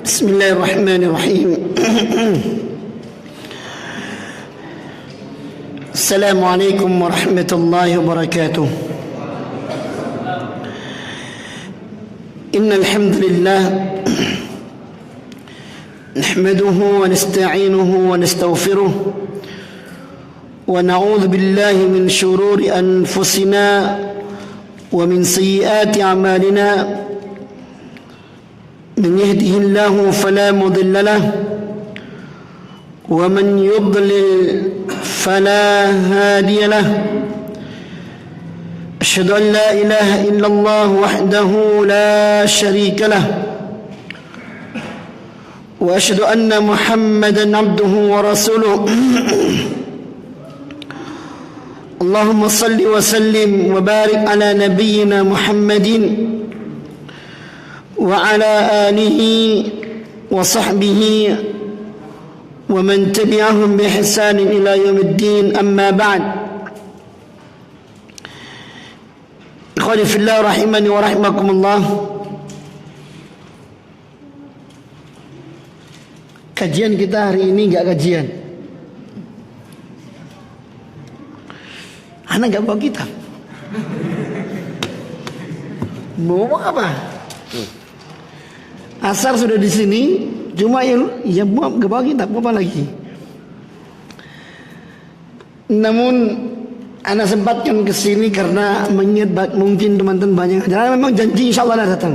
Bismillahirrahmanirrahim. Assalamualaikum warahmatullahi wabarakatuh. Innal hamdalillah nahmaduhu wa nasta'inuhu wa nastaghfiruh wa na'udzu billahi min shururi anfusina wa min sayyiati a'malina. من يهده الله فلا مضل له ومن يضلل فلا هادي له أشهد أن لا إله إلا الله وحده لا شريك له وأشهد أن محمدا عبده ورسوله اللهم صل وسلم وبارك على نبينا محمد وعلى آله وصحبه ومن تبعهم بإحسان إلى يوم الدين أما بعد إخواني في الله رحمني ورحمكم الله. Kajian kita hari ini enggak kajian. Anak enggak bawa kitab. Mau apa? Asar sudah di sini, cuma yang gak bawa kitab apa lagi. Namun anak sempatkan ke sini karena mengingat mungkin teman-teman banyak. Jangan memang janji insya Allah datang.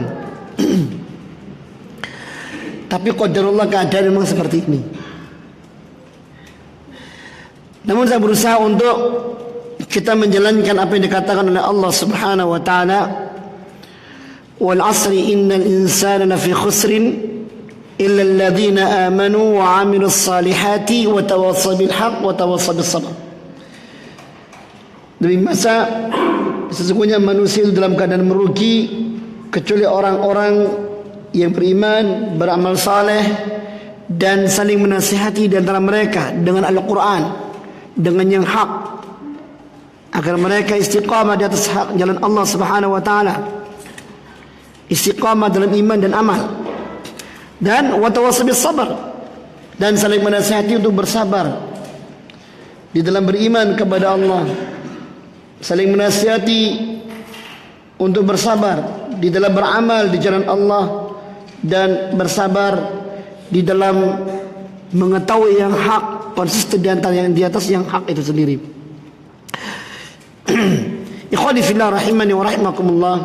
Tapi qadarullah keadaan memang seperti ini. Namun saya berusaha untuk kita menjalankan apa yang dikatakan oleh Allah Subhanahu wa taala. Wal asri innal insana lafi khusrin illa alladhina amanu wa 'amilus salihati wa tawassaw bil haqq wa tawassaw bis sabr. Demi masa sesungguhnya manusia itu dalam keadaan merugi kecuali orang-orang yang beriman, beramal saleh dan saling menasihati di antara mereka dengan Al-Qur'an, dengan yang hak, agar mereka istiqamah di atas hak jalan Allah Subhanahu wa taala. Istiqamah dalam iman dan amal, dan watawassaw bis sabr, dan saling menasihati untuk bersabar di dalam beriman kepada Allah, saling menasihati untuk bersabar di dalam beramal di jalan Allah, dan bersabar di dalam mengetahui yang hak, konsisten di antara yang di atas yang hak itu sendiri. Ikhwani fillah rahimani wa rahimakumullah.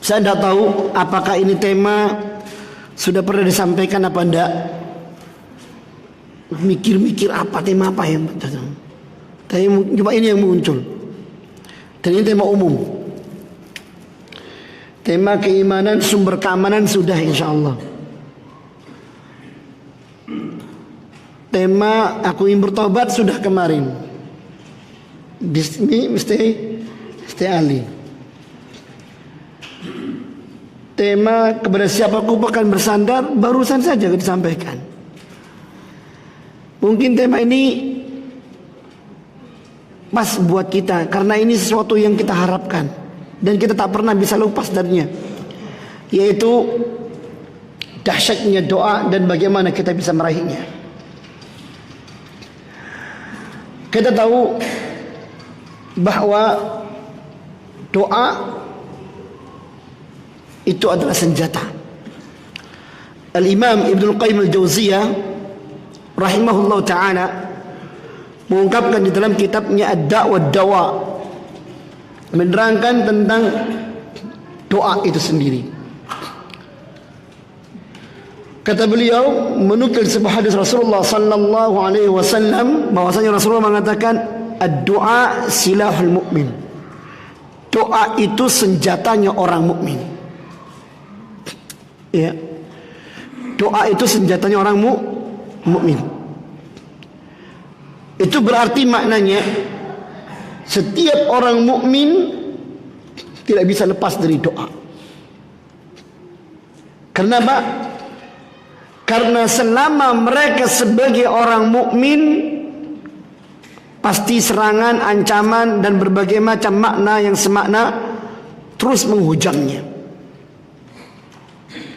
Saya tidak tahu apakah ini tema sudah pernah disampaikan apa enggak. Mikir-mikir apa tema apa yang tapi cuma ini yang muncul. Dan ini tema umum. Tema keimanan, sumber keamanan sudah insya Allah. Tema aku ingin bertobat sudah kemarin. Ini mesti ahli. Tema kepada siapa aku akan bersandar barusan saja disampaikan. Mungkin tema ini pas buat kita karena ini sesuatu yang kita harapkan dan kita tak pernah bisa lepas darinya, yaitu dahsyatnya doa dan bagaimana kita bisa meraihnya. Kita tahu bahwa doa itu adalah senjata. Al-Imam Ibnu Qayyim Al-Jauziyah rahimahullah ta'ala mengungkapkan di dalam kitabnya Ad-Da' wad-Dawa, menerangkan tentang doa itu sendiri. Kata beliau menukil sebuah hadis Rasulullah sallallahu alaihi wasallam bahwasanya Rasulullah mengatakan ad-du'a silahul mu'min. Doa itu senjatanya orang mukmin. Ya. Doa itu senjatanya orang mukmin. Itu berarti maknanya setiap orang mukmin tidak bisa lepas dari doa. Kenapa? Karena selama mereka sebagai orang mukmin, pasti serangan, ancaman dan berbagai macam makna yang semakna terus menghujamnya.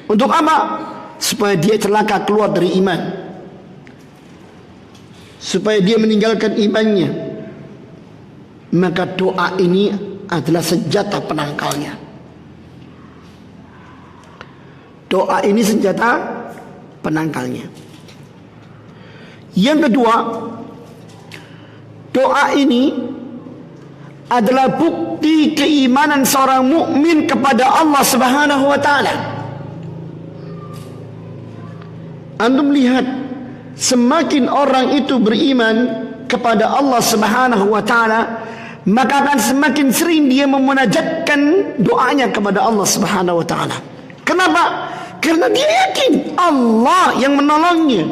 Untuk apa? Supaya dia celaka keluar dari iman, supaya dia meninggalkan imannya. Maka doa ini adalah senjata penangkalnya. Doa ini senjata penangkalnya. Yang kedua, doa ini adalah bukti keimanan seorang mukmin kepada Allah Subhanahu wa taala. Antum lihat, semakin orang itu beriman kepada Allah Subhanahu wa taala, maka akan semakin sering dia memunajatkan doanya kepada Allah Subhanahu wa taala. Kenapa? Karena dia yakin Allah yang menolongnya.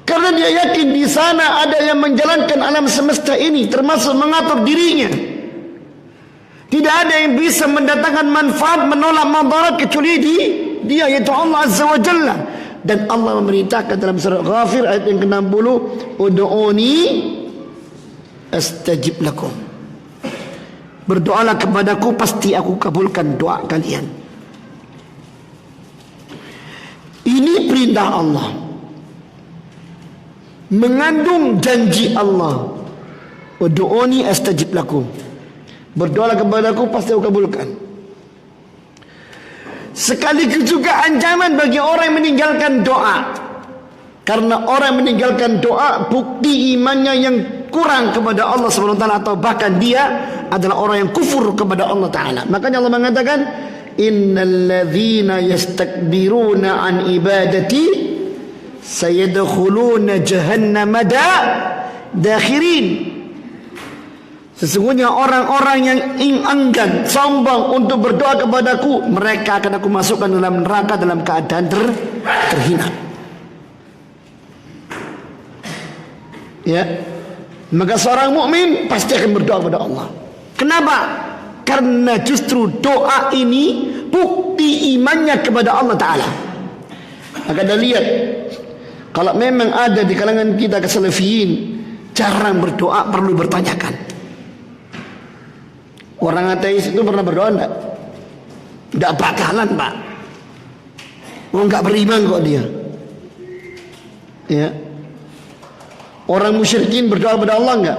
Karena dia yakin di sana ada yang menjalankan alam semesta ini, termasuk mengatur dirinya. Tidak ada yang bisa mendatangkan manfaat, menolak madarat kecuali dia, yaitu Allah Azza wa Jalla. Dan Allah memerintahkan dalam surah Ghafir ayat yang ke-60, "Ud'uni astajib lakum." Berdoalah kepadaku, pasti aku kabulkan doa kalian. Ini perintah Allah, mengandung janji Allah. Ud'uni astajib lakum. Berdoalah kepadaku, pasti aku kabulkan. Sekaligus juga ancaman bagi orang yang meninggalkan doa. Karena orang yang meninggalkan doa, bukti imannya yang kurang kepada Allah Subhanahu wa taala, atau bahkan dia adalah orang yang kufur kepada Allah taala. Makanya Allah mengatakan, "Innal ladzina yastakbiruna an ibadati sayadkhuluna jahannama dakhirin." Sesungguhnya orang-orang yang enggan, sombong untuk berdoa kepadaku, mereka akan aku masukkan dalam neraka dalam keadaan terhina. Ya, maka seorang mukmin pasti akan berdoa kepada Allah. Kenapa? Karena justru doa ini bukti imannya kepada Allah Ta'ala. Maka anda lihat, kalau memang ada di kalangan kita kesalafiyin jarang berdoa, perlu bertanyakan. Orang ateis itu pernah berdoa enggak? Enggak bakalan, Pak. Oh, enggak beriman kok dia. Ya. Orang musyrikin berdoa kepada Allah enggak?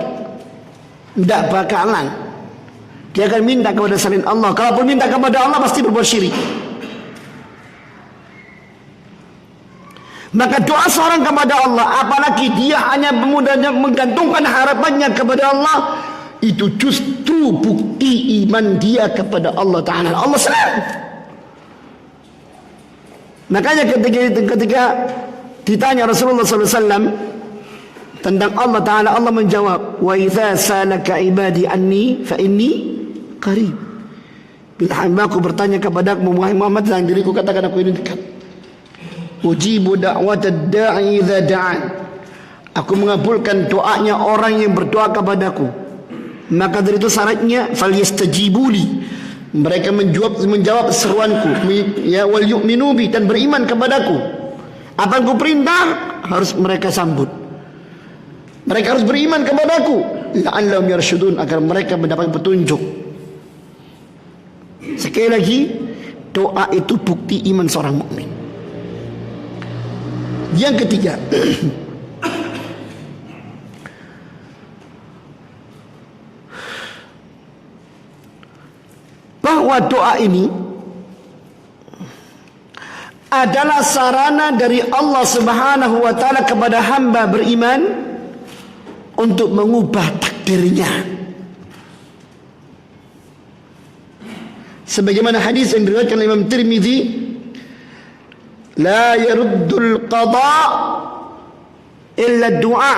Enggak bakalan. Dia akan minta kepada selain Allah. Kalaupun minta kepada Allah pasti berbuat syirik. Maka doa seorang kepada Allah, apalagi dia hanya menggantungkan harapannya kepada Allah, itu justru bukti iman dia kepada Allah Ta'ala. Allah senang. Makanya ketika ditanya Rasulullah SAW tentang Allah Ta'ala, Allah menjawab, "Wa idza salaka ibadi anni fa inni qarib." Bila hambaku bertanya kepadaku, Muhammad, tentang diriku, katakan aku ini dekat. Ujibu da'watad da'i idza da'an. Aku mengabulkan doanya orang yang berdoa kepadaku. Maka dari itu syaratnya falyastajibuli, mereka menjawab seruanku, ya, wal yu'minu bi, dan beriman kepadaku. Apa yang ku perintah harus mereka sambut. Mereka harus beriman kepadaku, la'allahum yarshudun, agar mereka mendapat petunjuk. Sekali lagi, doa itu bukti iman seorang mukmin. Yang ketiga, bahwa doa ini adalah sarana dari Allah Subhanahu wa taala kepada hamba beriman untuk mengubah takdirnya. Sebagaimana hadis yang diriwayatkan oleh Imam Tirmidzi, la yaruddul qada illa ad-du'a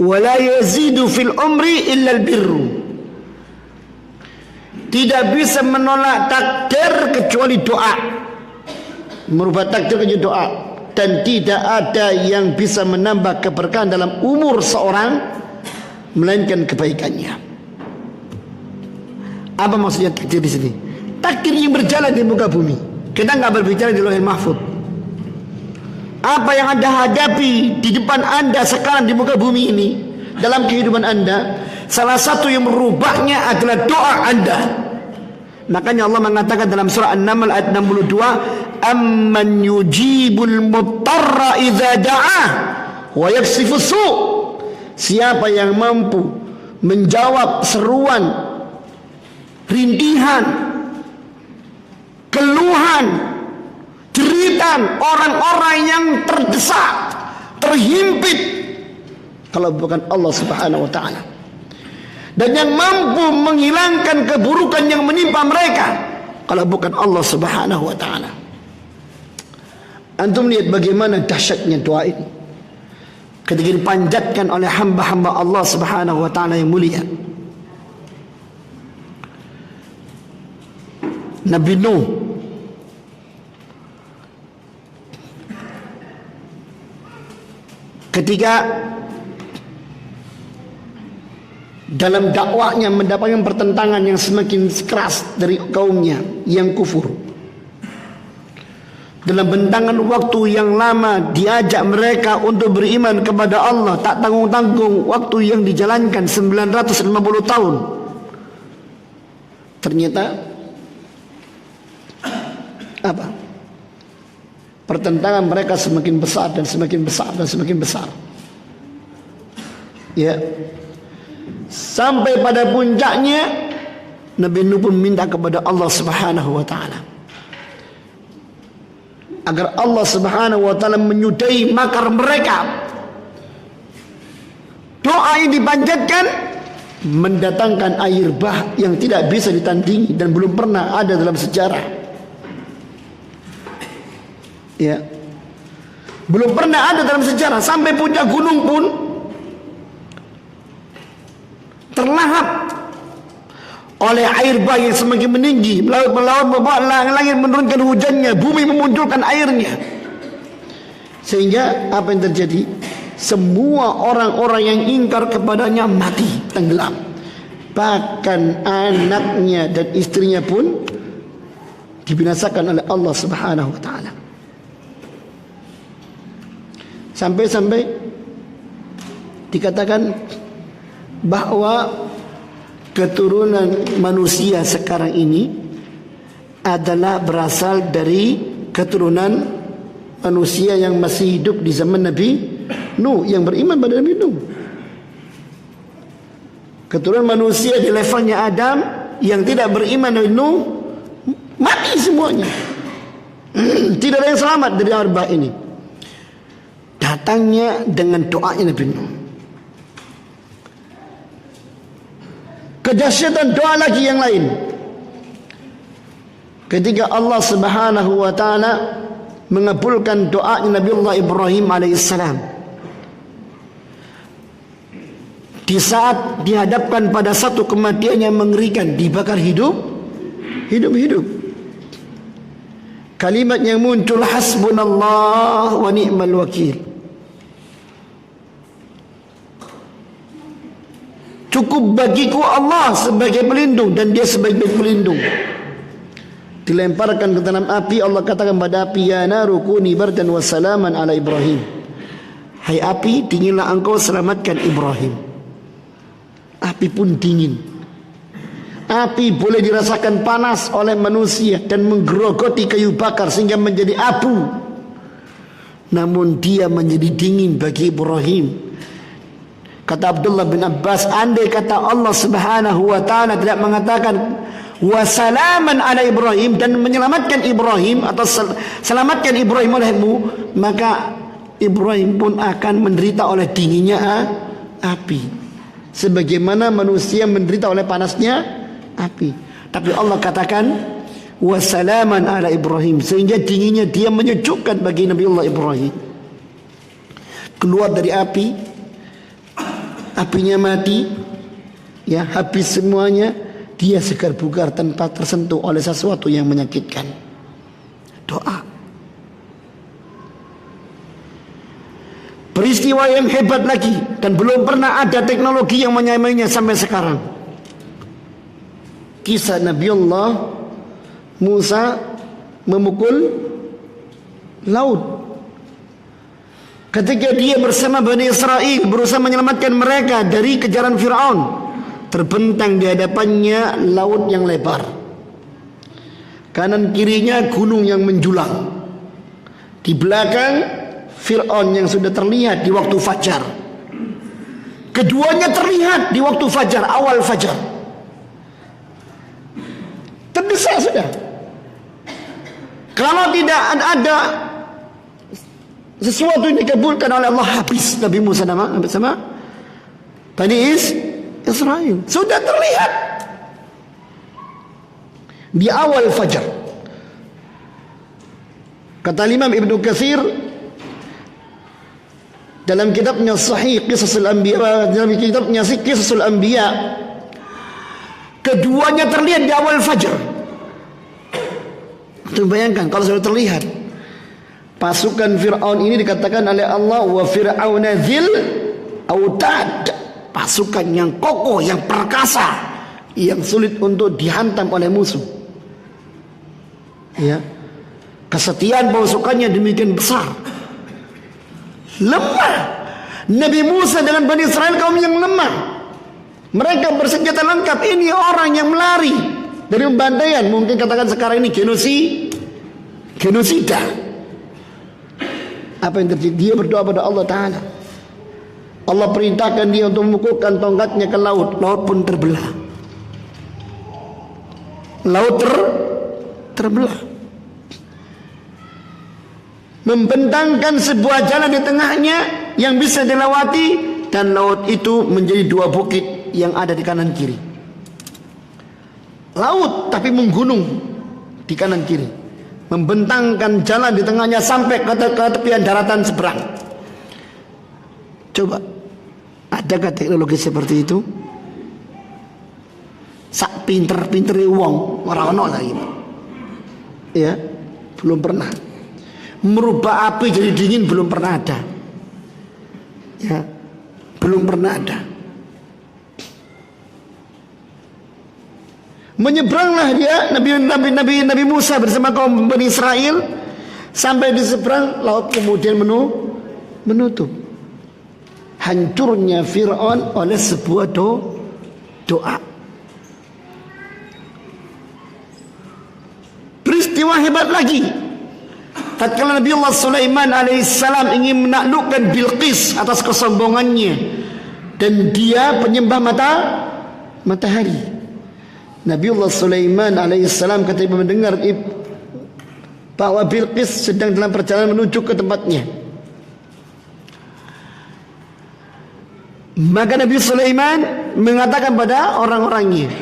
wa la yazidu fil umri illa al-birru. Tidak bisa menolak takdir kecuali doa. Merubah takdir kecuali doa. Dan tidak ada yang bisa menambah keberkahan dalam umur seorang melainkan kebaikannya. Apa maksudnya takdir di sini? Takdir yang berjalan di muka bumi. Kita nggak berbicara di Lauhul Mahfuz. Apa yang Anda hadapi di depan Anda sekarang di muka bumi ini, dalam kehidupan Anda, salah satu yang merubahnya adalah doa Anda. Makanya Allah mengatakan dalam surah An-Naml ayat 62, amman yujibul muttarra idza da'ah wa yaksifus su'. Siapa yang mampu menjawab seruan, rintihan, keluhan, jeritan orang-orang yang terdesak, terhimpit, kalau bukan Allah Subhanahu wa taala. Dan yang mampu menghilangkan keburukan yang menimpa mereka, kalau bukan Allah Subhanahu wa taala. Antum lihat bagaimana dahsyatnya doa ini ketika dipanjatkan oleh hamba-hamba Allah Subhanahu wa taala yang mulia. Nabi Nuh ketika dalam dakwahnya mendapatkan pertentangan yang semakin keras dari kaumnya yang kufur, dalam bentangan waktu yang lama diajak mereka untuk beriman kepada Allah, tak tanggung-tanggung waktu yang dijalankan 950 tahun. Ternyata apa? Pertentangan mereka semakin besar dan semakin besar dan semakin besar. Ya. Sampai pada puncaknya Nabi Nuh pun minta kepada Allah Subhanahu wa taala agar Allah Subhanahu wa taala menyudahi makar mereka. Doa yang dipanjatkan mendatangkan air bah yang tidak bisa ditandingi dan belum pernah ada dalam sejarah. Ya. Belum pernah ada dalam sejarah. Sampai puncak gunung pun terlahap oleh air bah yang semakin meninggi, melaut membawa langit menurunkan hujannya, bumi memunculkan airnya, sehingga apa yang terjadi? Semua orang-orang yang ingkar kepadanya mati, tenggelam. Bahkan anaknya dan istrinya pun dibinasakan oleh Allah Subhanahu wa taala. Sampai-sampai dikatakan bahwa keturunan manusia sekarang ini adalah berasal dari keturunan manusia yang masih hidup di zaman Nabi Nuh, yang beriman pada Nabi Nuh. Keturunan manusia di levelnya Adam yang tidak beriman Nabi Nuh mati semuanya. Tidak ada yang selamat dari arba'ah ini. Datangnya dengan doanya Nabi Nuh. Kedahsyatan doa lagi yang lain, ketika Allah Subhanahu wa taala mengabulkan doa Nabiullah Ibrahim alaihissalam di saat dihadapkan pada satu kematian yang mengerikan, dibakar hidup. Kalimat yang muncul, hasbunallah wa ni'mal wakil. Cukup bagiku Allah sebagai pelindung dan dia sebagai pelindung. Dilemparkan ke dalam api, Allah katakan pada api, ya naru kuni bardan wa salaman ala Ibrahim. Hai api, dinginlah engkau, selamatkan Ibrahim. Api pun dingin. Api boleh dirasakan panas oleh manusia dan menggerogoti kayu bakar sehingga menjadi abu. Namun dia menjadi dingin bagi Ibrahim. Kata Abdullah bin Abbas, andai kata Allah Subhanahu wa taala tidak mengatakan wa salaman ala Ibrahim dan menyelamatkan Ibrahim atau selamatkan Ibrahim olehmu, maka Ibrahim pun akan menderita oleh dinginnya api, sebagaimana manusia menderita oleh panasnya api. Tapi Allah katakan wa salaman ala Ibrahim, sehingga dinginnya dia menyejukkan bagi Nabiullah Ibrahim. Keluar dari api, apinya mati, ya habis semuanya, dia segar bugar tanpa tersentuh oleh sesuatu yang menyakitkan. Doa. Peristiwa yang hebat lagi, dan belum pernah ada teknologi yang menyamainya sampai sekarang. Kisah Nabiullah Musa memukul laut. ketika dia bersama Bani Israel berusaha menyelamatkan mereka dari kejaran Fir'aun, terbentang di hadapannya laut yang lebar, kanan kirinya gunung yang menjulang, di belakang Fir'aun yang sudah terlihat di waktu fajar. Keduanya terlihat di waktu fajar, awal fajar. Terdesak sudah. Kalau tidak ada sesuatu yang dikabulkan oleh Allah, habis Nabi Musa sama Bani Israel. Sudah terlihat di awal fajar. Kata Imam Ibnu Katsir dalam kitabnya Sahih Qisasul Anbiya, dalam kitabnya Qisasul Anbiya, keduanya terlihat di awal fajar. Coba bayangkan kalau sudah terlihat. Pasukan Fir'aun ini dikatakan oleh Allah wa fir'auna dzil autad, pasukan yang kokoh, yang perkasa, yang sulit untuk dihantam oleh musuh. Ya. Kesetiaan pasukannya demikian besar. Lemah. Nabi Musa dengan Bani Israel kaum yang lemah. Mereka bersenjata lengkap. Ini orang yang melari dari pembantaian. Mungkin katakan sekarang ini genosida. Apa yang terjadi? Dia berdoa pada Allah Ta'ala. Allah perintahkan dia untuk memukulkan tongkatnya ke laut. Laut pun terbelah. Laut terbelah. Membentangkan sebuah jalan di tengahnya yang bisa dilewati, dan laut itu menjadi dua bukit yang ada di kanan kiri. Laut tapi menggunung di kanan kiri, membentangkan jalan di tengahnya sampai ke tepian daratan seberang. Coba, adakah teknologi seperti itu? Sak pinter-pintere wong ora ono lagi. Ya, belum pernah. Merubah api jadi dingin belum pernah ada. Ya, belum pernah ada. Menyeberanglah dia Nabi Musa bersama kaum Bani Israel sampai di seberang, laut kemudian menutup. Hancurnya Fir'aun oleh sebuah doa. Peristiwa hebat lagi. Tatkala Nabi Allah Sulaiman alaihissalam ingin menaklukkan Bilqis atas kesombongannya, dan dia penyembah matahari. Nabi Allah Sulaiman alaihissalam ketika mendengar bahwa Bilqis sedang dalam perjalanan menuju ke tempatnya, maka Nabi Sulaiman mengatakan pada orang-orangnya,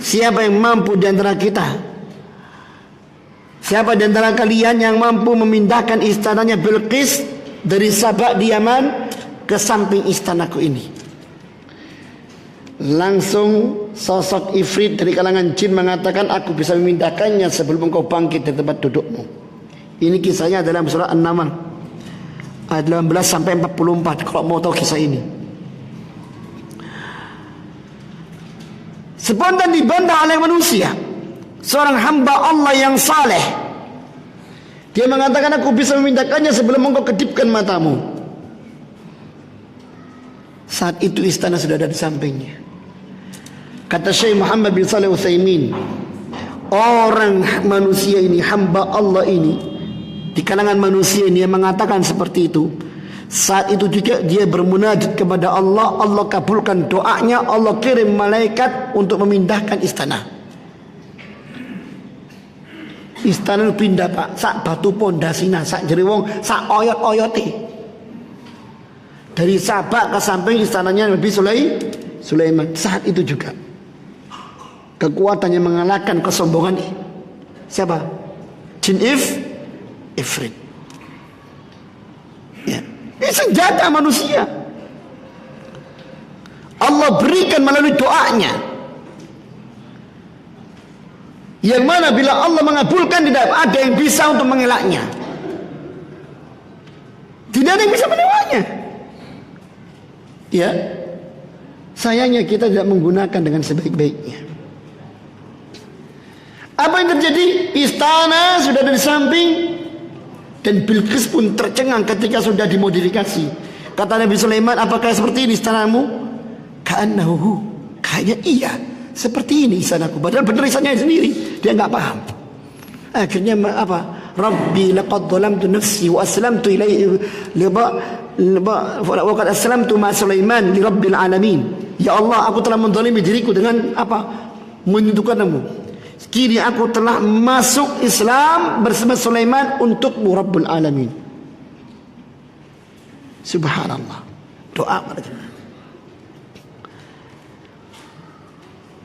siapa yang mampu di antara kita, siapa di antara kalian yang mampu memindahkan istananya Bilqis dari Sabak di Yaman ke samping istanaku ini? Langsung sosok ifrit dari kalangan jin mengatakan, aku bisa memindahkannya sebelum engkau bangkit dari tempat dudukmu. Ini kisahnya dalam surah An-Naml ayat 18 sampai 44 kalau mau tahu kisah ini. Spontan dibantah oleh manusia, seorang hamba Allah yang saleh. Dia mengatakan, aku bisa memindahkannya sebelum engkau kedipkan matamu. Saat itu istana sudah ada di sampingnya. Kata Syekh Muhammad bin Shalih Utsaimin, orang manusia ini, hamba Allah ini, di kalangan manusia ini yang mengatakan seperti itu, saat itu juga dia bermunajat kepada Allah. Allah kabulkan doanya. Allah kirim malaikat untuk memindahkan istana. Istana pindah pak, sak batu pondasina, sak jeriwong, sak oyot-oyote. Dari Sabak ke samping istananya Nabi Sulaiman. Saat itu juga kekuatannya mengalahkan kesombongan siapa? Jin Ifrit. Ya. Ini senjata manusia. Allah berikan melalui doanya, yang mana bila Allah mengabulkan tidak ada yang bisa untuk mengelaknya. Tidak ada yang bisa menewanya. Ya, sayangnya kita tidak menggunakan dengan sebaik-baiknya. Apa yang terjadi? Istana sudah ada di samping, Dan Bilqis pun tercengang ketika sudah dimodifikasi. Kata Nabi Sulaiman, apakah seperti ini istanamu? Ka'annahu, kayaknya iya, seperti ini istanaku. Padahal benar istananya sendiri, dia nggak paham. Akhirnya apa? Rabbi laqad dhalamtu nafsi wa aslamtu ilaihi wa qad aslamtu ma Sulaiman li rabbil alamin. Ya Allah, aku telah menzalimi diriku dengan apa? Menyentuhkanmu. Kini aku telah masuk Islam bersama Sulaiman untukmu Rabbul Alamin. Subhanallah. Doa pada jemaah.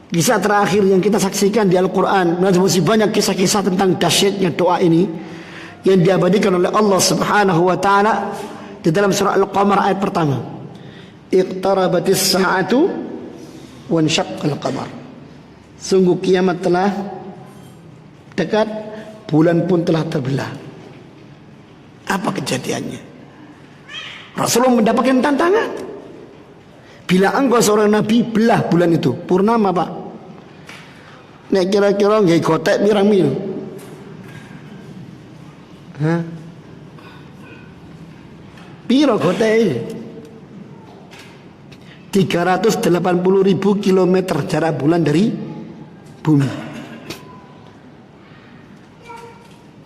Kisah terakhir yang kita saksikan di Al-Quran, masih banyak kisah-kisah tentang dahsyatnya doa ini yang diabadikan oleh Allah Subhanahu wa taala di dalam surah Al-Qamar ayat pertama. Iqtarabatis sa'atu wa insyaqqal qamar. Sungguh kiamat telah dekat, bulan pun telah terbelah. Apa kejadiannya? Rasulullah mendapatkan tantangan. Bila engkau seorang nabi, belah bulan itu. Purnama, Pak. Nek kira-kira nggih gotek pirang mil? Hah? Piro gotek? 380.000 kilometer jarak bulan dari bumi.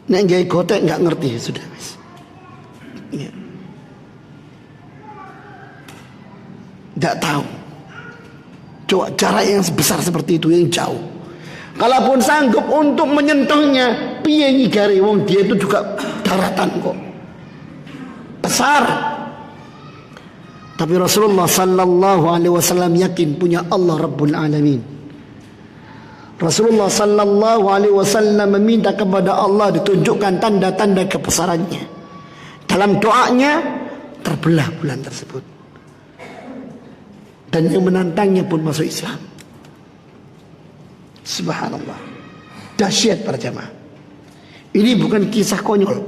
Nek nggih gotek nggak ngerti sudah, Mas. Ya. Tidak tahu. Coba jarak yang sebesar seperti itu, yang jauh. Kalaupun sanggup untuk menyentuhnya, piye ngigari wong dia itu juga daratan kok. Besar. Tapi Rasulullah sallallahu alaihi wasallam yakin punya Allah Rabbul Alamin. Rasulullah sallallahu alaihi wasallam meminta kepada Allah ditunjukkan tanda-tanda kebesarannya. Dalam doanya terbelah bulan tersebut. Dan yang menantangnya pun masuk Islam. Subhanallah. Dahsyat para jamaah. Ini bukan kisah konyol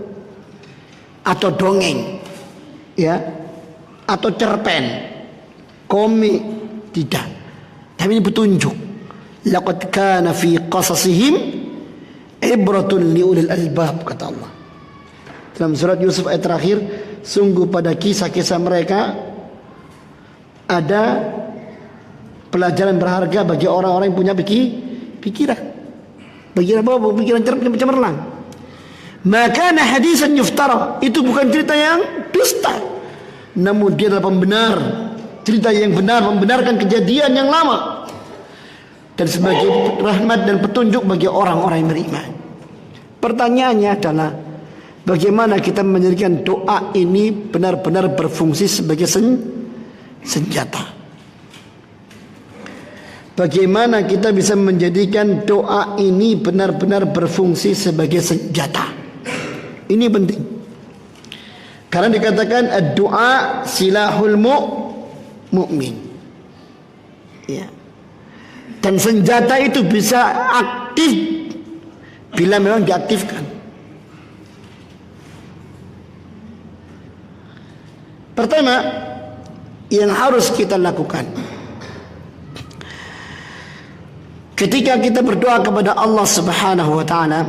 atau dongeng, ya, atau cerpen, komik, tidak. Tapi ini petunjuk. Laqad kana fi qasasihim ibratun liulil albab, kata Allah. Dalam surat Yusuf ayat terakhir, sungguh pada kisah-kisah mereka ada pelajaran berharga bagi orang-orang yang punya pikiran. Pikiran apa? Pikiran cemerlang. Maka hadisan yuftara, itu bukan cerita yang dusta, namun dia adalah pembenar, cerita yang benar, membenarkan kejadian yang lama, dan sebagai rahmat dan petunjuk bagi orang-orang yang beriman. Pertanyaannya adalah, bagaimana kita menjadikan doa ini benar-benar berfungsi sebagai senjata? Bagaimana kita bisa menjadikan doa ini benar-benar berfungsi sebagai senjata? Ini penting. Karena dikatakan ad-du'a silahul mu'min. Ya. Dan senjata itu bisa aktif bila memang diaktifkan. Pertama, yang harus kita lakukan ketika kita berdoa kepada Allah Subhanahu wa taala,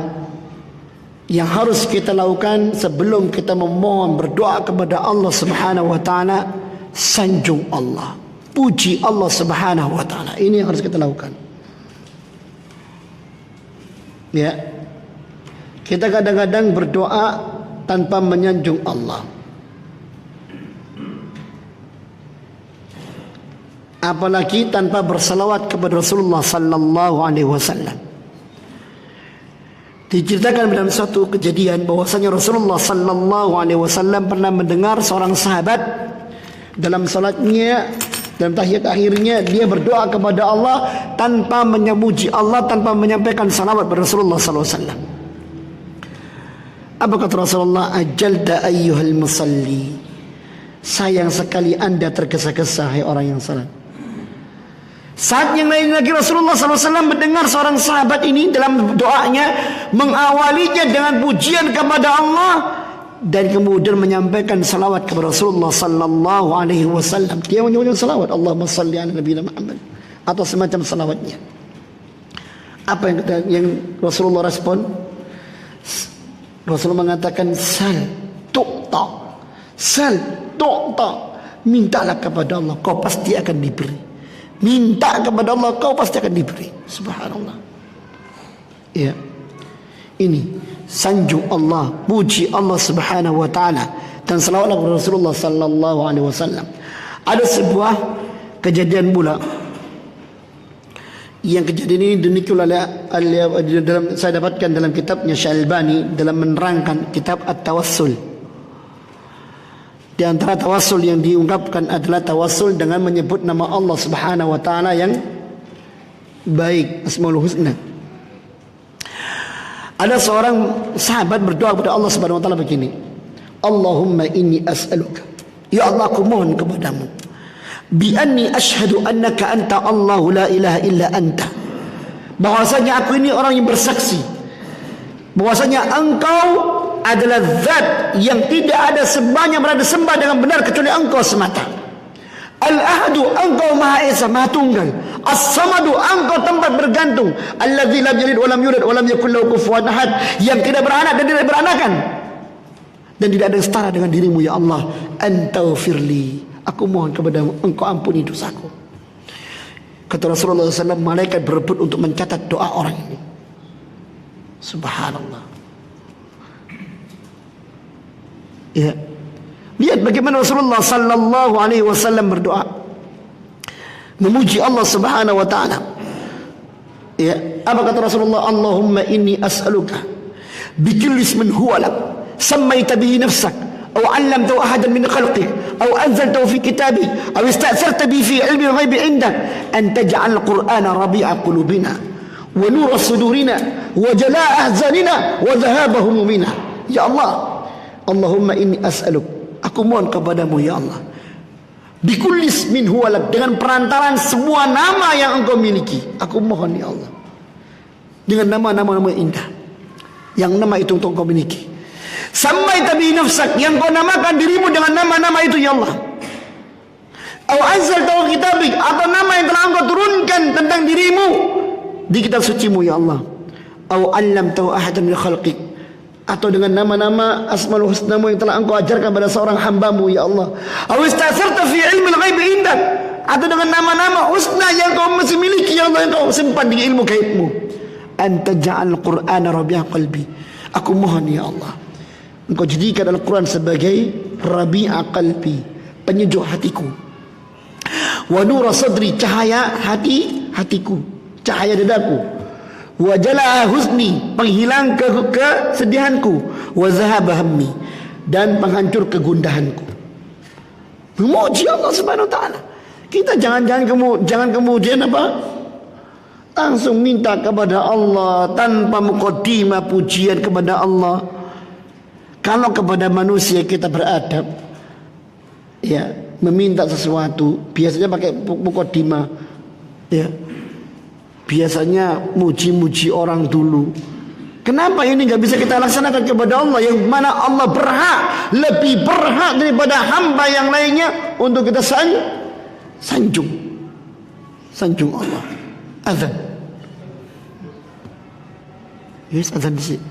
yang harus kita lakukan sebelum kita memohon berdoa kepada Allah Subhanahu wa taala, sanjung Allah, puji Allah Subhanahu wa taala. Ini yang harus kita lakukan. Ya. Kita kadang-kadang berdoa tanpa menyanjung Allah. Apalagi tanpa bersalawat kepada Rasulullah sallallahu alaihi wasallam. Diceritakan dalam suatu kejadian bahwasanya Rasulullah sallallahu alaihi wasallam pernah mendengar seorang sahabat dalam salatnya, dalam tahiyat akhirnya dia berdoa kepada Allah tanpa memuji Allah, tanpa menyampaikan salawat kepada Rasulullah sallallahu alaihi wasallam. Apa kata Rasulullah? Ajalda ayyuhal musalli. Sayang sekali Anda tergesa-gesa, hai orang yang salat. Saat yang lain lagi Rasulullah SAW mendengar seorang sahabat ini dalam doanya mengawalinya dengan pujian kepada Allah dan kemudian menyampaikan salawat kepada Rasulullah Sallallahu Alaihi Wasallam. Dia menyebutkan salawat, Allahumma salli ala Nabi Muhammad, atau semacam salawatnya. Apa yang Rasulullah respon? Rasulullah mengatakan sal tu'ta, sal tu'ta, mintalah kepada Allah, kau pasti akan diberi. Minta kepada Allah, kau pasti akan diberi. Subhanallah. Ya, ini sanjung Allah, puji Allah Subhanahu wa taala, dan selawat kepada Rasulullah sallallahu alaihi wasallam. Ada sebuah kejadian pula, yang kejadian ini dinukil oleh dalam, saya dapatkan dalam kitabnya Syalbani dalam menerangkan kitab At-Tawassul. Di antara tawassul yang diungkapkan adalah tawassul dengan menyebut nama Allah Subhanahu wa taala yang baik, Asmaul Husna. Ada seorang sahabat berdoa kepada Allah Subhanahu wa taala begini, Allahumma inni as'aluka, ya Allah aku mohon kepadamu, bi anni asyhadu annaka anta Allahu la ilaha illa anta, bahwasanya aku ini orang yang bersaksi bahwasanya engkau adalah zat yang tidak ada sembahnya berada sembah dengan benar kecuali engkau semata. Al-ahadu, engkau maha esa, maha tunggal. As-samadu, engkau tempat bergantung. Allazi lam yalid wa lam yulad wa lam yakul lahu kufuwan ahad, yang tidak beranak dan tidak beranakan dan tidak ada yang setara dengan dirimu ya Allah. Antaghfirli, aku mohon kepadamu engkau ampuni dosaku. Kata Rasulullah SAW, malaikat berebut untuk mencatat doa orang ini. Subhanallah. Ya, lihat bagaimana Rasulullah sallallahu alaihi wasallam berdoa memuji Allah Subhanahu wa taala. Ya, apa kata Rasulullah? Allahumma inni as'aluka bikulli ismin huwa lak sammaita bihi nafsak aw 'allamtahu ahadan min khalqik aw anzaltahu fi kitabik aw ista'tharta bihi fi 'ilmi al-ghaib 'indak an taj'al al-Qur'ana rabi'a qulubina wa nura sudurina wa jalaa ahzanina wa dhahaba humumina. Ya Allah, Allahumma inni as'aluk, aku mohon kepadamu ya Allah, bikulli ismin huwa lak, dengan perantaran semua nama yang engkau miliki, aku mohon ya Allah, dengan nama-nama indah yang nama itu untuk engkau miliki. Sammaita bi nafsak, yang kau namakan dirimu dengan nama-nama itu ya Allah. Au anzaltahu kitabik, atau nama yang telah engkau turunkan tentang dirimu di kitab sucimu ya Allah. Au 'allamtahu ahadan min khalqik, atau dengan nama-nama Asmaul Husnamu yang telah engkau ajarkan pada seorang hambamu ya Allah. Aw istasarta fi ilmi al-ghaib indak, atau dengan nama-nama husna yang kau masih miliki ya Allah, yang kau simpan di ilmu gaibmu. Anta ja'al Qur'ana rabi'a qalbi, aku mohon ya Allah, engkau jadikan Al-Quran sebagai rabi'a qalbi, penyejuk hatiku, wa nura sadri, cahaya hatiku, cahaya dadaku, wa jalaa husni, penghilang kesedihanku, wa zahaba hammi, dan penghancur kegundahanku. Memuji Allah Subhanahu wa taala. Kita jangan kemudian apa? Langsung minta kepada Allah tanpa muqaddimah pujian kepada Allah. Kalau kepada manusia kita beradab, ya, meminta sesuatu biasanya pakai muqaddimah, ya. Biasanya muji-muji orang dulu. Kenapa ini nggak bisa kita laksanakan kepada Allah, yang mana Allah lebih berhak daripada hamba yang lainnya untuk kita sanjung Allah. Azan. Yes, azan di sini.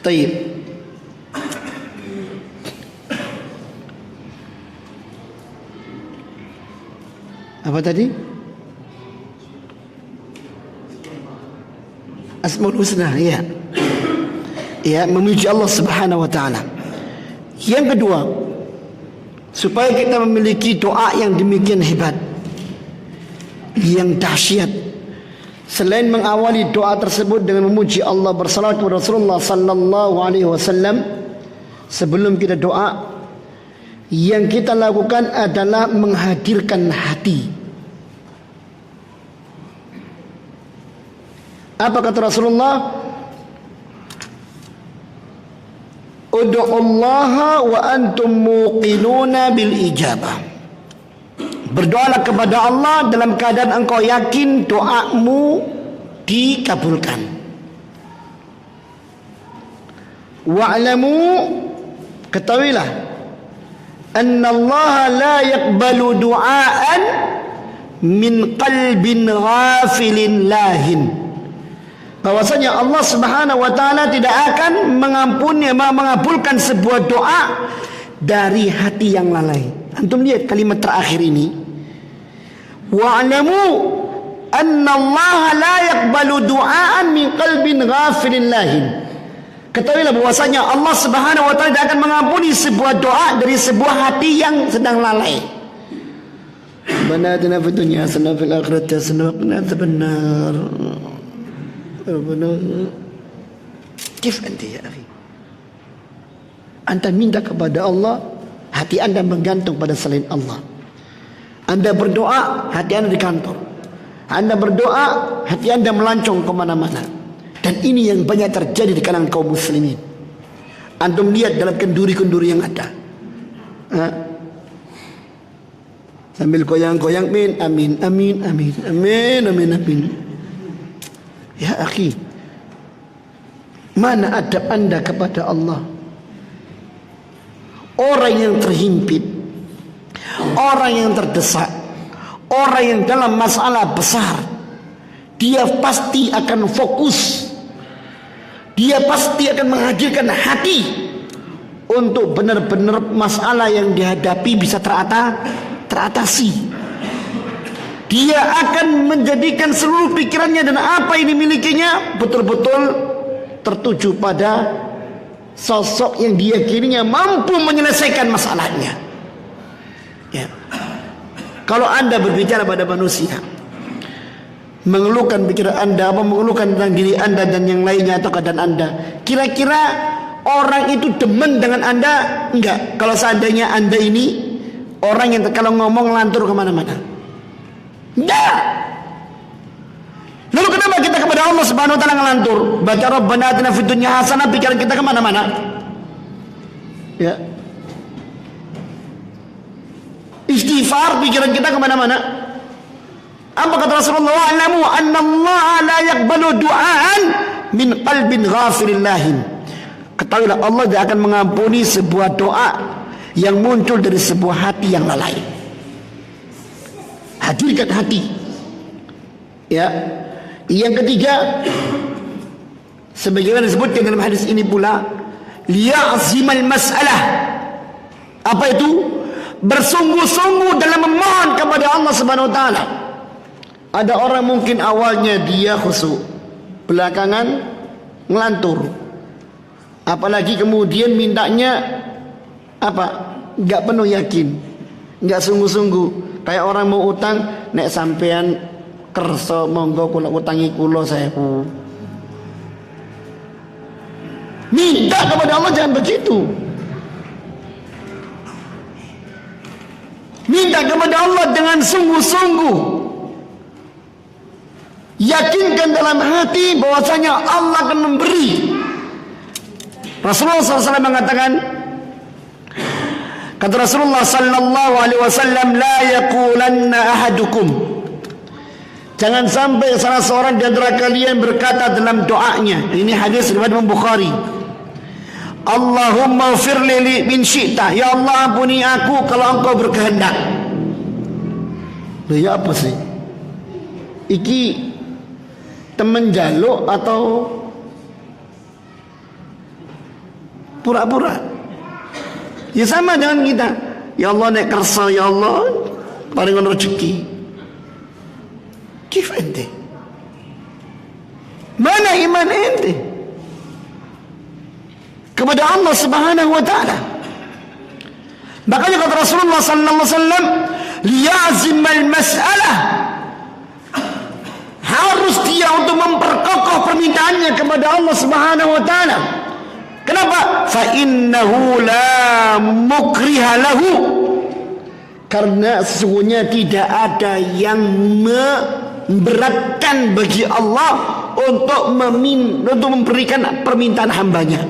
Taib. Apa tadi? Asmaul Husna, ya. Ya, memuji Allah Subhanahu wa taala. Yang kedua, supaya kita memiliki doa yang demikian hebat, yang dahsyat, selain mengawali doa tersebut dengan memuji Allah, bersalawat kepada Rasulullah sallallahu alaihi wasallam, sebelum kita doa, yang kita lakukan adalah menghadirkan hati. Apa kata Rasulullah? Ud'ullaha wa antum muqinuna bil ijabah. Berdoalah kepada Allah dalam keadaan engkau yakin doamu dikabulkan. Wa'lamu, ketahuilah, annallaha la yaqbalu du'aan min qalbin ghafilin lahin. Bahwasanya Allah Subhanahu wa taala tidak akan mengabulkan sebuah doa dari hati yang lalai. Antum lihat kalimat terakhir ini. Wa'lamu annallaha la yaqbalu du'aan min qalbin ghafilin lahin. Ketahuilah bahwasanya Allah Subhanahu wa taala tidak akan mengampuni sebuah doa dari sebuah hati yang sedang lalai. Rabbana atina fid dunya hasanah fil akhirati hasanah wa qina adzabannar. Kif anti ya akhi? Anda minta kepada Allah, hati anda menggantung pada selain Allah. Anda berdoa, hati anda di kantor. Anda berdoa, hati anda melancong kemana-mana. Dan ini yang banyak terjadi di kalangan kaum muslimin. Antum lihat dalam kenduri-kenduri yang ada. Sambil goyang-goyang, amin, amin, amin, amin, amin, amin, amin. Ya akhi, mana adab anda kepada Allah? Orang yang terhimpit, orang yang terdesak, orang yang dalam masalah besar, dia pasti akan fokus, dia pasti akan menghadirkan hati untuk benar-benar masalah yang dihadapi bisa teratasi. Dia akan menjadikan seluruh pikirannya dan apa yang dimilikinya betul-betul tertuju pada sosok yang diyakininya mampu menyelesaikan masalahnya. Ya. Kalau anda berbicara pada manusia, mengeluhkan pikiran anda, mengeluhkan tentang diri anda dan yang lainnya atau keadaan anda, kira-kira orang itu demen dengan anda? Enggak. Kalau seandainya anda ini orang yang kalau ngomong lantur kemana-mana. Enggak. Lalu kenapa kita kepada Allah Subhanahu wa taala ngelantur? Baca Rabbana atina fid dunya hasanah, pikiran kita kemana-mana. Ya. Istighfar, pikiran kita kemana-mana. Apa kata Rasulullah? Wa'lamu annallaha la yaqbalu du'aan min qalbin ghafilin lahin. Ketahuilah Allah tidak akan mengampuni sebuah doa yang muncul dari sebuah hati yang lalai. Hadirkan hati. Ya. Yang ketiga, sebagaimana disebutkan dalam hadis ini pula, liya'zimal mas'alah. Apa itu? Bersungguh-sungguh dalam memohon kepada Allah Subhanahu wa taala. Ada orang mungkin awalnya dia khusyuk, belakangan ngelantur. Apalagi kemudian mintanya apa? Enggak penuh yakin, enggak sungguh-sungguh. Kayak orang mau utang, nek sampean kerso monggo kula utangi kula 1000. Minta kepada Allah jangan begitu. Minta kepada Allah dengan sungguh-sungguh. Yakinkan dalam hati bahwasanya Allah akan memberi. Rasulullah SAW mengatakan, kata Rasulullah sallallahu alaihi wasallam, la yaqulanna ahadukum, jangan sampai salah seorang di antara kalian berkata dalam doanya, ini hadis riwayat Imam Bukhari, Allahumma firli min syi'ta, ya Allah ampuni aku kalau engkau berkehendak. Loh ya apa sih? Iki temen jaluk atau pura-pura? Ya sama dengan kita. Ya Allah nek kersa, ya Allah paringan rezeki. Kif ente? Mana iman ente kepada Allah Subhanahu wa taala? Makanya kata Rasulullah sallallahu alaihi wasallam, liyazim al-mas'alah, harus dia untuk memperkokoh permintaannya kepada Allah Subhanahu wa taala. Kenapa? Fa innahu la mukriha lahu, karena sesungguhnya tidak ada yang memberatkan bagi Allah untuk memberikan permintaan hambanya.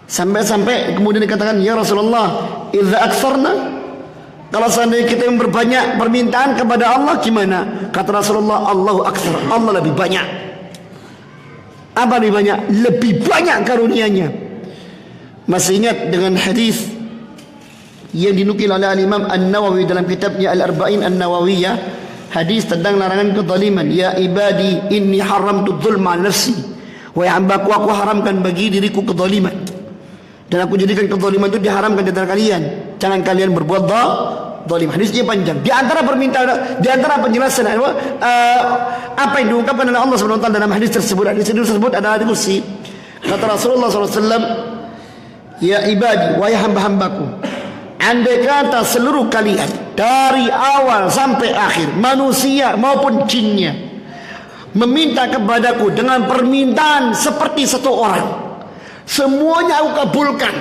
Sampai-sampai kemudian dikatakan, ya Rasulullah, idza aksarna, kalau seandainya kita yang berbanyak permintaan kepada Allah gimana? Kata Rasulullah, Allahu aksar, Allah lebih banyak. Apa lebih banyak? Lebih banyak karunia-Nya. Masih ingat dengan hadis yang dinukil oleh Al-Imam An-Nawawi dalam kitabnya Al-Arba'in An-Nawawiyah, hadis tentang larangan kezaliman. Ya ibadi inni haramtu dzulma 'ala nafsi, wahai hambaku, aku haramkan bagi diriku kezaliman, dan aku jadikan kezaliman itu diharamkan di antara kalian. Jangan kalian berbuat zalim. Hadisnya panjang. Di antara permintaan, di antara penjelasan apa yang diungkapkan oleh Allah Subhanahu wa taala dalam hadis tersebut adalah kursi. Kata Rasulullah SAW, ya ibadi, wahai hamba-hambaku, andai kata seluruh kalian dari awal sampai akhir, manusia maupun jinnya, meminta kepadaku dengan permintaan seperti satu orang, semuanya aku kabulkan.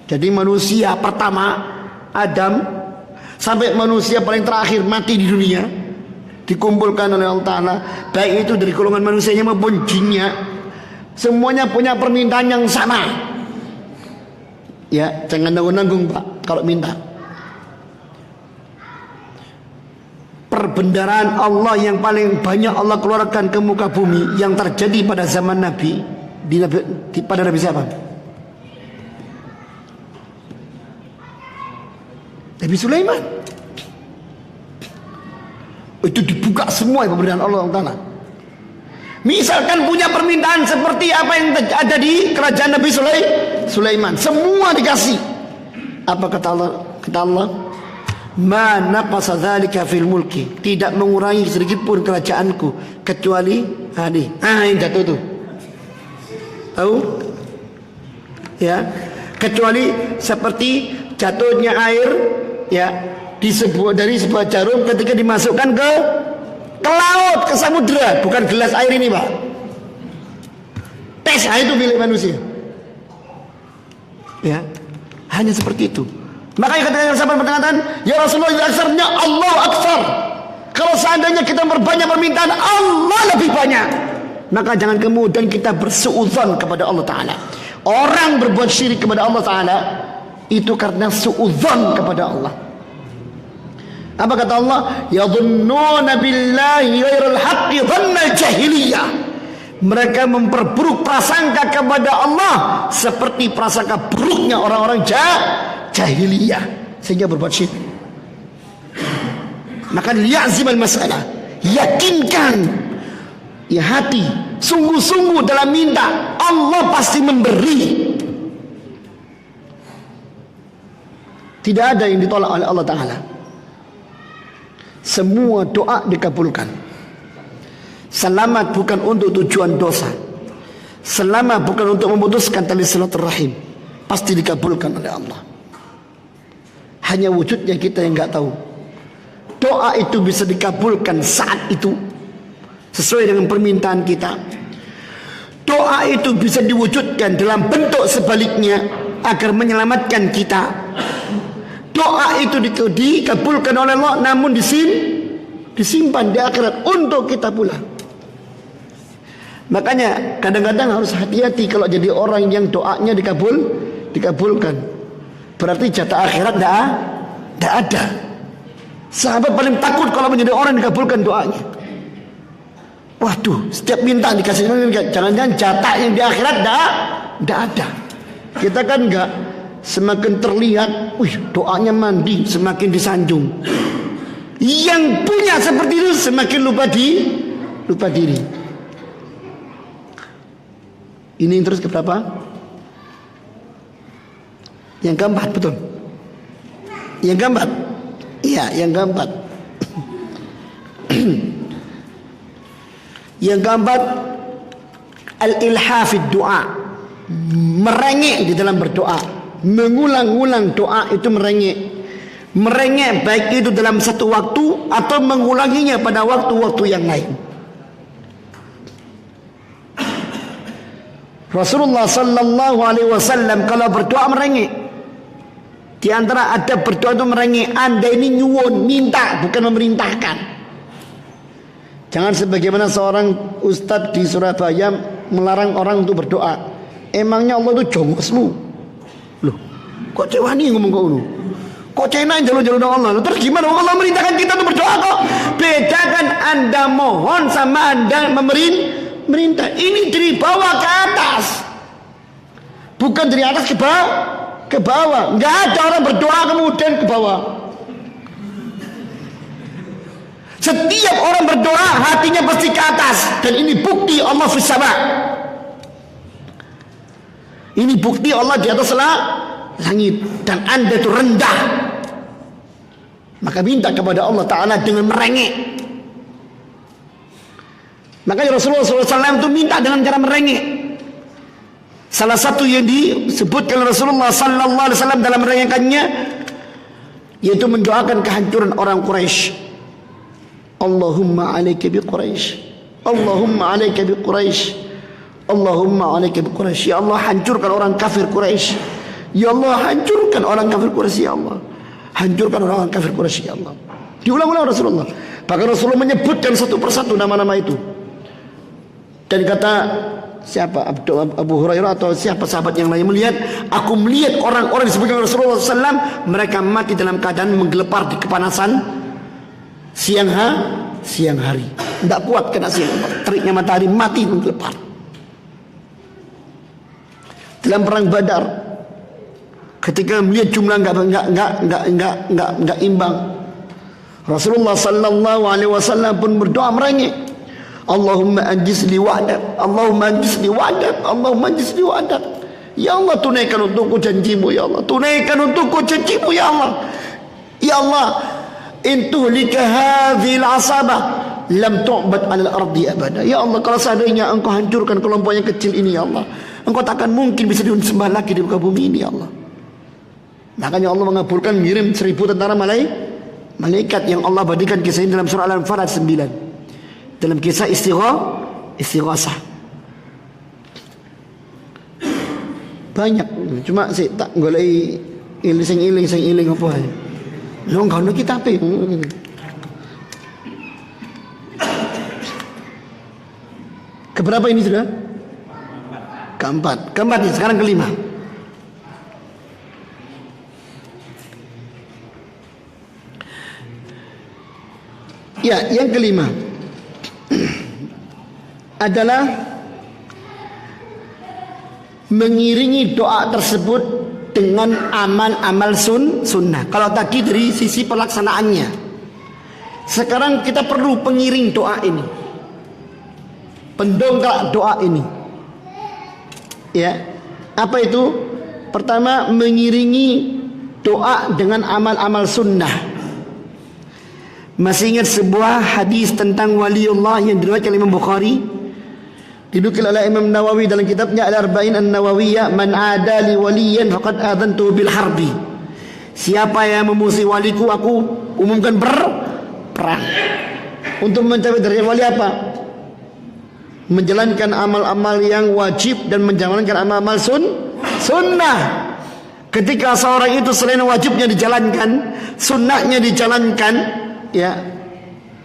Jadi manusia pertama Adam sampai manusia paling terakhir mati di dunia, dikumpulkan oleh Allah Ta'ala, baik itu dari golongan manusianya maupun jinnya, semuanya punya permintaan yang sama. Ya, jangan nanggung-nanggung Pak kalau minta. Perbendaharaan Allah yang paling banyak Allah keluarkan ke muka bumi yang terjadi pada zaman Nabi, pada Nabi siapa? Nabi Sulaiman. Itu dibuka semua pemberian Allah Ta'ala. Misalkan punya permintaan seperti apa yang ada di kerajaan Nabi Sulaiman, semua dikasih. Apa kata Allah? Kata Allah, ma naqasa dzalika fil mulki, tidak mengurangi sedikit pun kerajaanku kecuali yang jatuh tuh. Tahu? Ya, kecuali seperti jatuhnya air, ya, dari sebuah jarum ketika dimasukkan ke laut, ke samudera, bukan gelas air ini Pak. Tes itu milik manusia. Ya, hanya seperti itu. Makanya ketika sahabat berkata, ya Rasulullah, aksarnya Allah aksar. Kalau seandainya kita berbanyak permintaan, Allah lebih banyak. Maka jangan kemudian kita bersuudzon kepada Allah Ta'ala. Orang berbuat syirik kepada Allah Ta'ala itu karena suudzon kepada Allah. Apa kata Allah? Yadhunnuna billahi ghairal haqqi dhannal jahiliyah. Mereka memperburuk prasangka kepada Allah seperti prasangka buruknya orang-orang jahiliyah, sehingga berbuat syirik. Maka liyazimal masalah, yakinkan ya hati, sungguh-sungguh dalam minta, Allah pasti memberi. Tidak ada yang ditolak oleh Allah Ta'ala. Semua doa dikabulkan. Selamat bukan untuk tujuan dosa, selamat bukan untuk memutuskan tali silaturahim, pasti dikabulkan oleh Allah. Hanya wujudnya kita yang nggak tahu. Doa itu bisa dikabulkan saat itu sesuai dengan permintaan kita. Doa itu bisa diwujudkan dalam bentuk sebaliknya agar menyelamatkan kita. Doa itu dikabulkan oleh Allah, namun disimpan di akhirat untuk kita pula. Makanya kadang-kadang harus hati-hati kalau jadi orang yang doanya dikabulkan. Berarti jatah akhirat tidak ada. Sahabat paling takut kalau menjadi orang yang dikabulkan doanya. Waduh, setiap minta dikasih, jangan-jangan jatah yang di akhirat tidak ada. Kita kan enggak. Semakin terlihat, doanya mandi, semakin disanjung. Yang punya seperti itu semakin lupa diri. Ini yang terus keberapa? Yang keempat, betul. Yang keempat. Iya, yang keempat. Yang keempat, al-ilhafid doa, merengek di dalam berdoa, mengulang-ulang doa itu merengek baik itu dalam satu waktu atau mengulanginya pada waktu-waktu yang lain. Rasulullah sallallahu alaihi wasallam kalau berdoa merengek. Di antara adab berdoa itu merengek. Anda ini nyuwun, minta, bukan memerintahkan. Jangan sebagaimana seorang ustadz di Surabaya melarang orang untuk berdoa. Emangnya Allah itu jongosmu? Loh, kok cewani ngomong kok lu? Kok cena jalur-jalur Allah? Terus gimana Allah merintahkan kita untuk berdoa kok? Bedakan Anda mohon sama Anda memerintah. Ini dari bawah ke atas, bukan dari atas ke bawah. Nggak ada orang berdoa kemudian ke bawah. Setiap orang berdoa hatinya pasti ke atas, dan ini bukti Allah fis sama. Ini bukti Allah di atas langit, dan Anda itu rendah. Maka minta kepada Allah Ta'ala dengan merengek. Makanya Rasulullah SAW itu minta dengan cara merengek. Salah satu yang disebutkan Rasulullah SAW dalam merengekannya, yaitu mendoakan kehancuran orang Quraisy. Allahumma alaika bi Quraisy, Allahumma alaika bi Quraisy, Allahumma alaika bi Quraisy. Ya Allah, hancurkan orang kafir Quraisy. Ya Allah, hancurkan orang kafir Quraisy. Ya Allah, hancurkan orang kafir Quraisy. Ya Allah. Diulang-ulang Rasulullah. Bahkan Rasulullah menyebutkan satu persatu nama-nama itu. Dan kata siapa, Abu Hurairah atau siapa sahabat yang lain melihat, aku melihat orang-orang disebutkan Rasulullah SAW, mereka mati dalam keadaan menggelepar di kepanasan siang hari. Tidak kuat kena siang, teriknya matahari, mati menggelepar. Dalam perang Badar, ketika melihat jumlah enggak imbang, Rasulullah sallallahu alaihi wasallam pun berdoa merengek, Allahumma anjis li wa'dak, Allahumma anjis li wa'dak, Allahumma anjis li wa'dak. Ya Allah, tunaikan untukku janjimu. Ya Allah, tunaikan untukku janjimu. Ya Allah, ya Allah, in tuhlika hadhil asabah lam tu'bad 'alal ardi abada. Ya Allah, kalau seandainya engkau hancurkan kelompok yang kecil ini, ya Allah, engkau takkan mungkin bisa disembah lagi di muka bumi ini, ya Allah. Makanya Allah mengabulkan ngirim 1000 tentara malaikat yang Allah badikan kisah ini dalam surah Al-Anfal 9, dalam kisah istighasah. Banyak, cuma saya tak golek iling apa aja. Lo enggak ada kitab. Keberapa ini sudah? Keempat ya, sekarang kelima. Ya, yang kelima adalah mengiringi doa tersebut dengan amal-amal sunnah. Kalau tadi dari sisi pelaksanaannya, sekarang kita perlu pengiring doa ini, pendongkrak doa ini. Ya, apa itu? Pertama, mengiringi doa dengan amal-amal sunnah. Masih ingat sebuah hadis tentang waliullah yang diriwayatkan Imam Bukhari, dinukil oleh Imam Nawawi dalam kitabnya Al-Arba'in An-Nawawiyah, man adali waliyan faqad adantu bil harbi. Siapa yang memusuhi waliku, aku umumkan perang. Untuk mencapai derajat wali apa? Menjalankan amal-amal yang wajib dan menjalankan amal-amal sunnah. Ketika seorang itu selain wajibnya dijalankan, sunnahnya dijalankan, ya,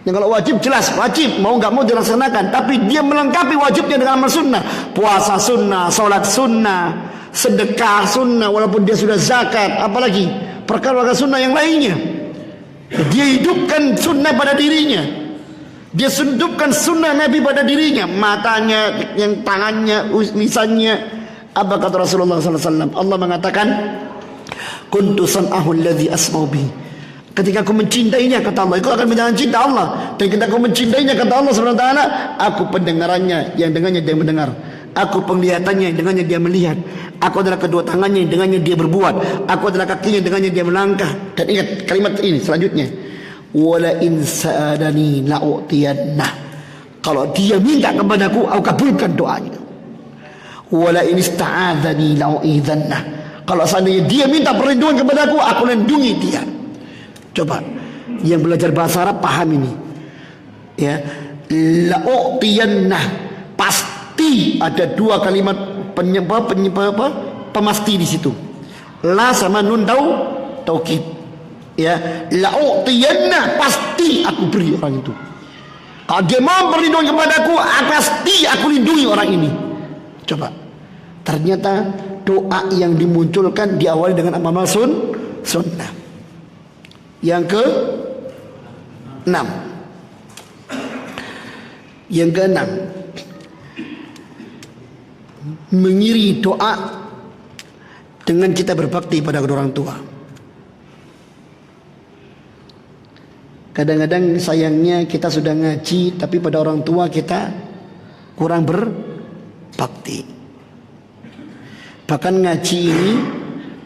yang kalau wajib jelas wajib, mau nggak mau dilaksanakan, tapi dia melengkapi wajibnya dengan amal sunnah, puasa sunnah, sholat sunnah, sedekah sunnah, walaupun dia sudah zakat, apalagi perkara sunnah yang lainnya. Dia hidupkan sunnah pada dirinya, dia hidupkan sunnah Nabi pada dirinya, matanya, yang tangannya, lisannya. Apa kata Rasulullah SAW? Allah mengatakan, kuntu sam'ahu alladhi asma'u bihi. Ketika kau mencintainya, kata Allah, kau akan menjalankan cinta Allah. Dan ketika kau mencintainya, kata Allah SWT, aku pendengarannya, yang dengannya dia mendengar. Aku penglihatannya, yang dengannya dia melihat. Aku adalah kedua tangannya, yang dengannya dia berbuat. Aku adalah kakinya, yang dengannya dia melangkah. Dan ingat kalimat ini selanjutnya. Wala in sa'adani la'u'tiyannah. Kalau dia minta kepadaku, aku kabulkan doanya. Wala in ista'adani la'u'idhannah. Kalau seandainya dia minta perlindungan kepadaku, aku lindungi dia. Coba yang belajar bahasa Arab paham ini. Ya, la'u'tiyannah, pasti ada dua kalimat pemasti di situ. La sama nun taukid. Ya, la'u'tiyannah, pasti aku beri orang itu. Kalau dia mau perlindungan kepadaku, pasti aku lindungi orang ini. Coba. Ternyata doa yang dimunculkan diawali dengan amal sunnah. Yang ke-6. Yang ke-6, mengiringi doa dengan kita berbakti pada kedua orang tua. Kadang-kadang sayangnya kita sudah ngaji, tapi pada orang tua kita kurang berbakti. Bahkan ngaji ini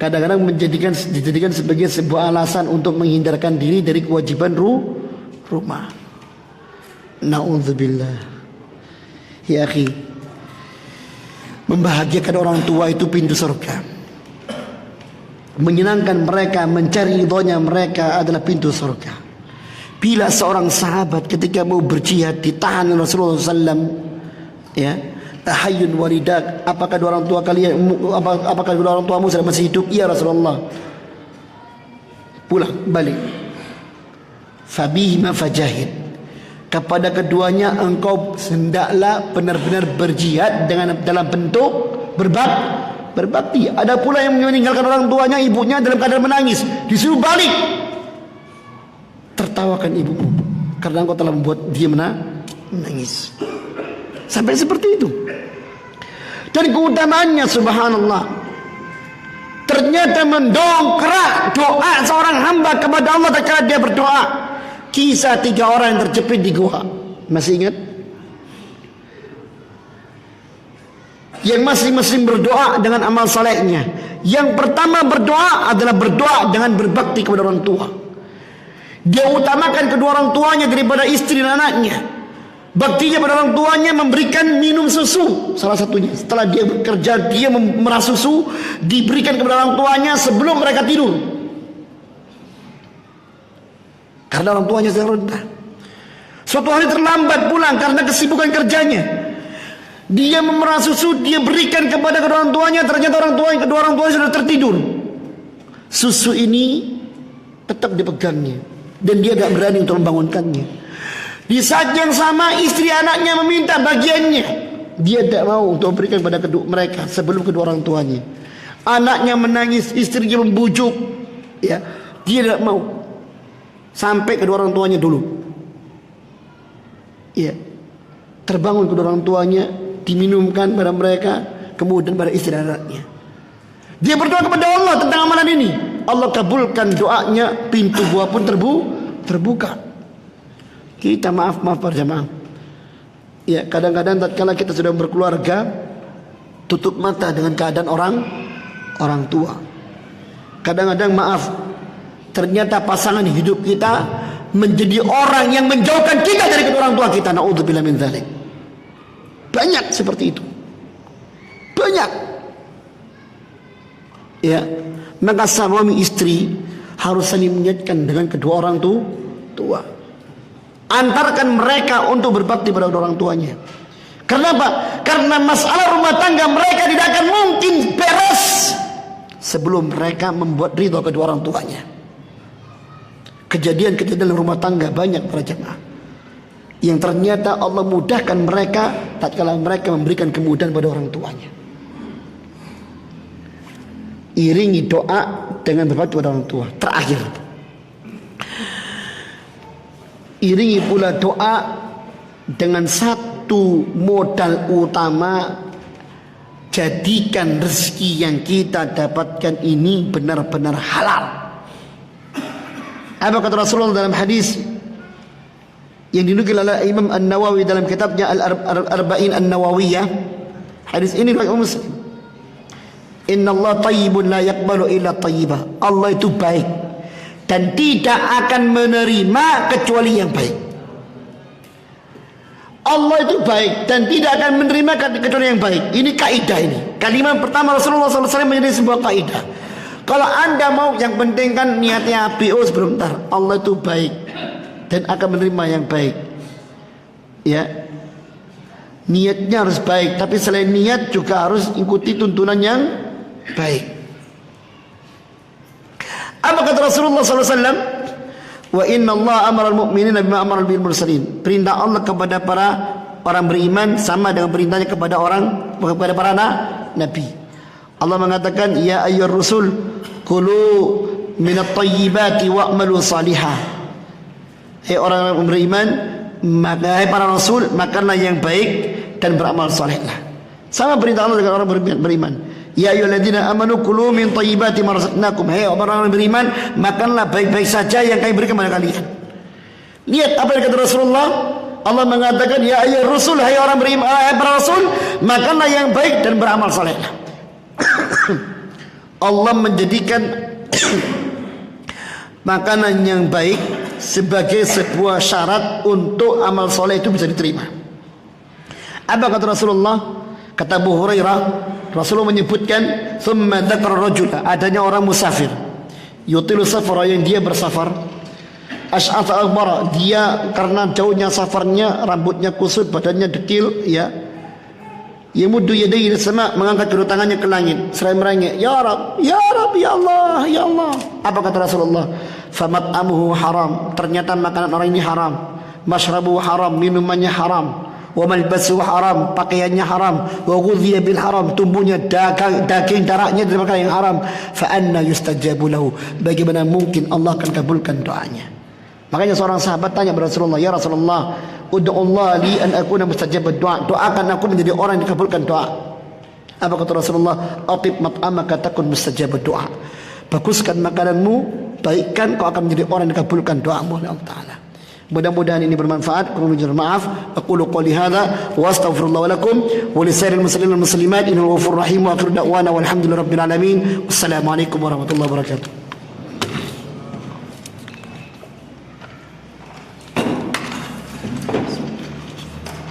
kadang-kadang dijadikan sebagai sebuah alasan untuk menghindarkan diri dari kewajiban rumah. Na'udzubillah. Ya akhi, membahagiakan orang tua itu pintu surga. Menyenangkan mereka, mencari ridhonya mereka adalah pintu surga. Bila seorang sahabat ketika mau berjihad ditahan oleh Rasulullah SAW, ya, tahayyun walidak, apakah dua orang tua kalian, apakah dua orang tuamu sudah masih hidup? Ya Rasulullah. Pulang balik. Fabihima fajahid, kepada keduanya engkau hendaklah benar-benar berjihad dengan dalam bentuk berbakti. Ada pula yang meninggalkan orang tuanya, ibunya dalam keadaan menangis, disuruh balik. Tertawakan ibumu karena engkau telah membuat dia menangis. Sampai seperti itu. Dan keutamaannya subhanallah, ternyata mendongkrak doa seorang hamba kepada Allah tatkala dia berdoa. Kisah 3 orang yang terjepit di gua, masih ingat? Yang masing-masing berdoa dengan amal salehnya. Yang pertama berdoa adalah berdoa dengan berbakti kepada orang tua. Dia utamakan kedua orang tuanya daripada istri dan anaknya. Baktinya pada orang tuanya memberikan minum susu, salah satunya. Setelah dia bekerja, dia memerah susu, diberikan kepada orang tuanya sebelum mereka tidur. Karena orang tuanya sedang rentah. Suatu hari terlambat pulang karena kesibukan kerjanya. Dia memerah susu, dia berikan kepada kedua orang tuanya. Ternyata kedua orang tuanya sudah tertidur. Susu ini tetap dipegangnya dan dia tidak berani untuk membangunkannya. Di saat yang sama istri anaknya meminta bagiannya, dia tidak mau untuk memberikan kepada mereka sebelum kedua orang tuanya. Anaknya menangis, istrinya membujuk, ya, dia tidak mau sampai kedua orang tuanya dulu. Ya, terbangun kedua orang tuanya, diminumkan pada mereka, kemudian pada istri anaknya. Dia berdoa kepada Allah tentang amalan ini. Allah kabulkan doanya, pintu gua pun terbuka. Kita maaf para jemaah. Ya, kadang-kadang tatkala kita sudah berkeluarga, tutup mata dengan keadaan orang tua. Kadang-kadang maaf, ternyata pasangan hidup kita menjadi orang yang menjauhkan kita dari kedua orang tua kita. Na'udzubillah min dzalik. Banyak seperti itu. Banyak. Ya, maka suami istri harus saling mengingatkan dengan kedua orang tua. Antarkan mereka untuk berbakti pada orang tuanya. Kenapa? Karena masalah rumah tangga mereka tidak akan mungkin beres sebelum mereka membuat ridho kedua orang tuanya. Kejadian-kejadian dalam rumah tangga banyak para jemaah, yang ternyata Allah mudahkan mereka tatkala mereka memberikan kemudahan pada orang tuanya. Iringi doa dengan berbakti pada orang tua. Terakhir, iringi pula doa dengan satu modal utama. Jadikan rezeki yang kita dapatkan ini benar-benar halal. Apa kata Rasulullah dalam hadis yang dinukil oleh Imam An-Nawawi dalam kitabnya Al-Arba'in An-Nawawiyah? Hadis ini riwayat Muslim. Inna Allah tayyibun la yaqbalu illa tayyibah. Allah itu baik dan tidak akan menerima kecuali yang baik. Allah itu baik dan tidak akan menerima kecuali yang baik. Ini kaidah ini. Kalimat pertama Rasulullah SAW menjadi sebuah kaidah. Kalau anda mau yang penting kan niatnya api, oh sebentar. Allah itu baik dan akan menerima yang baik. Ya, niatnya harus baik, tapi selain niat juga harus ikuti tuntunan yang baik. Apa kata Rasulullah SAW? Wa inna Allah amara al-mu'minina bima amara bil mursalin. Perintah Allah kepada para orang beriman sama dengan perintahnya kepada para nabi. Allah mengatakan, ya ayyuhar rusul kulu minat tayyibati wa'malu salihah. Hai orang beriman, hai para rasul, makanlah yang baik dan beramal salehlah. Sama perintah Allah dengan orang beriman. Ya ayyuhalladzina amanu kulu min thayyibati ma razaqnakum. Hai orang beriman, makanlah baik-baik saja yang kami berikan kepada kalian. Lihat apa yang kata Rasulullah. Allah mengatakan, ya ayyuhar rusul, hai orang beriman, hai para rasul, makanlah yang baik dan beramal salehlah. Allah menjadikan makanan yang baik sebagai sebuah syarat untuk amal soleh itu bisa diterima. Apa kata Rasulullah? Kata Abu Hurairah, Rasulullah menyebutkan, "Tsumma dzakara rajula", adanya orang musafir, yutilu safara, yang dia bersafar, asy'atha aghbara, dia karena jauhnya safarnya, rambutnya kusut, badannya dekil, ya. Yamuddu yadayhi ila sama, mengangkat kedua tangannya ke langit seraya merengek, ya Rab, ya Rab, ya Allah, ya Allah. Apa kata Rasulullah? Famat'amuhu haram, ternyata makanan orang ini haram, mashrabuhu haram, minumannya haram, wa malbasuhu haram, pakaiannya haram, wa ghudhiya bil haram, tumbuhnya daging darahnya dari makanan yang haram. Fa anna yustajabu lahu, bagaimana mungkin Allah akan kabulkan doanya? Makanya seorang sahabat tanya kepada Rasulullah, ya Rasulullah, ud'ullah li an akuna mustajabad du'a, doakan aku menjadi orang yang dikabulkan doa. Apa kata Rasulullah? Atib mat'amaka takun mustajabad du'a, baguskan makananmu, baikkan, kau akan menjadi orang yang dikabulkan doamu oleh Allah Ta'ala. Mudah-mudahan ini bermanfaat. Kurang lebih maaf. Aqulu qouli hadza wa astaghfirullah wa lakum wa lisairil muslimin wal muslimat innahu ghafurur rahim wa akhiru da'wana walhamdulillahi rabbil alamin. Wassalamu alaikum warahmatullahi wabarakatuh.